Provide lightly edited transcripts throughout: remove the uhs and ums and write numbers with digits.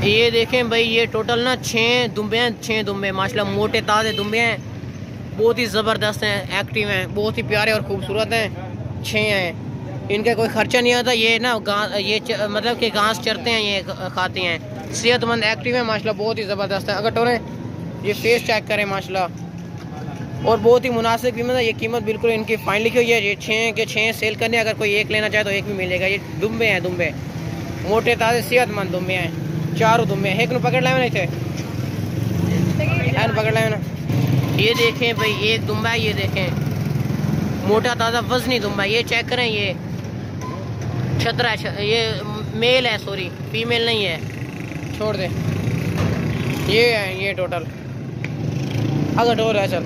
ये देखें भाई, ये टोटल ना 6 दुम्बे हैं, 6 दुम्बे माशाल्लाह मोटे ताज़े दुम्बे हैं, बहुत ही ज़बरदस्त हैं, एक्टिव हैं, बहुत ही प्यारे और ख़ूबसूरत हैं। 6 हैं, इनका कोई ख़र्चा नहीं आता। ये ना मतलब कि घास चरते हैं, ये खाते हैं, सेहतमंद एक्टिव हैं माशाल्लाह, बहुत ही ज़बरदस्त है। अगर टोरे ये फेस चेक करें माशाल्लाह, और बहुत ही मुनासिब कीमत है। ये कीमत बिल्कुल इनकी फाइन लिखी हुई है। ये 6 के 6 सेल करने, अगर कोई एक लेना चाहे तो एक भी मिलेगा। ये दुम्बे हैं, दुम्बे मोटे ताज़े सेहतमंद दुम्बे हैं, चारों दुम्बे। एक नु पकड़ लाए थे, पकड़ लाए ना। ये देखें भाई, एक दुम्बा है, ये देखें मोटा ताज़ा वजनी दुम्बा। ये चेक करें, ये छतरा है, ये मेल है, सॉरी फीमेल नहीं है, छोड़ दे। ये है, ये टोटल अगर डोर है। चल,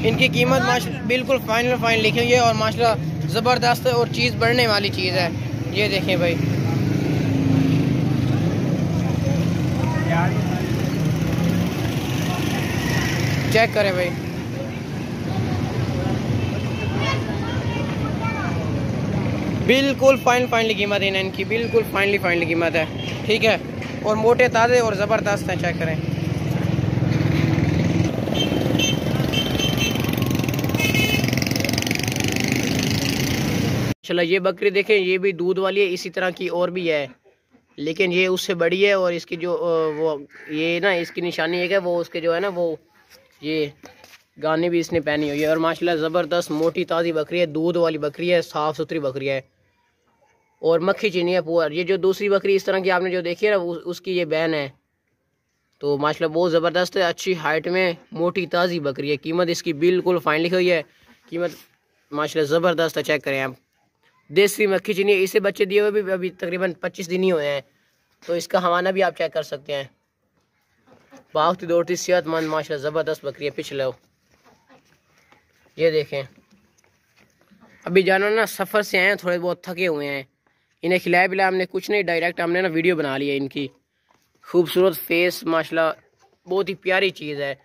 इनकी कीमत माशाल्लाह बिल्कुल फाइन लिखी हुई है और माशाल्लाह ज़बरदस्त और चीज़ बढ़ने वाली चीज़ है। ये देखें भाई, चेक करें भाई, बिल्कुल फाइनली कीमत है इनकी, बिल्कुल फाइनली कीमत है, ठीक है। और मोटे ताज़े और ज़बरदस्त हैं, चेक करें। चलो, ये बकरी देखें, ये भी दूध वाली है, इसी तरह की और भी है, लेकिन ये उससे बड़ी है। और इसकी जो वो ये ना, इसकी निशानी है कि वो उसके जो है ना, वो ये गाने भी इसने पहनी हुई है। और माशाल्लाह ज़बरदस्त मोटी ताज़ी बकरी है, दूध वाली बकरी है, साफ़ सुथरी बकरी है और मक्खी चीनी है पुअर। ये जो दूसरी बकरी इस तरह की आपने जो देखी है ना, उसकी ये बहन है। तो माशाल्लाह बहुत ज़बरदस्त है, अच्छी हाइट में मोटी ताज़ी बकरी है। कीमत इसकी बिल्कुल फाइन लिखी हुई है, कीमत माशाल्लाह ज़बरदस्त है। चेक करें आप, देसी मक्खी चीनी। इसे बच्चे दिए हुए भी अभी तकरीबन 25 दिन ही हुए हैं, तो इसका हवाना भी आप चेक कर सकते हैं। भागती दौड़ती सेहतमंद माशाल्लाह ज़बरदस्त बकरी है। पिछले ये देखें, अभी जानवर ना सफ़र से आए हैं, थोड़े बहुत थके हुए हैं। इन्हें खिलाया पिलाया हमने कुछ नहीं, डायरेक्ट हमने ना वीडियो बना ली है इनकी। खूबसूरत फेस माशाल्लाह, बहुत ही प्यारी चीज़ है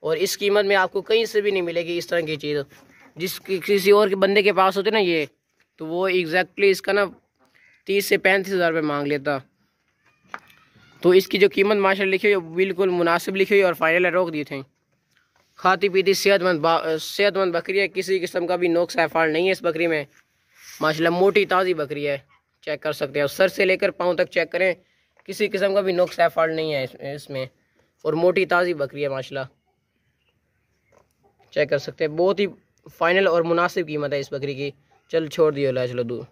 और इस कीमत में आपको कहीं से भी नहीं मिलेगी इस तरह की चीज़। किसी और के बंदे के पास होते ना ये, तो वो एग्जैक्टली इसका ना 30 से 35 हज़ार रुपये मांग लेता। तो इसकी जो कीमत माशाल्लाह लिखी हुई बिल्कुल मुनासिब लिखी हुई और फाइनल रोक दिए थे। खाती पीती सेहतमंद बकरी है, किसी किस्म का भी नुक्स है फाल्ट नहीं है इस बकरी में। माशाल्लाह मोटी ताज़ी बकरी है, चेक कर सकते हैं। सर से लेकर पाँव तक चेक करें, किसी किस्म का भी नुक्स है फाल्ट नहीं है इसमें, और मोटी ताज़ी बकरी है माशाल्लाह, चेक कर सकते हैं। बहुत ही फाइनल और मुनासिब कीमत है इस बकरी की। चल छोड़ दियो, ला चलो दूर।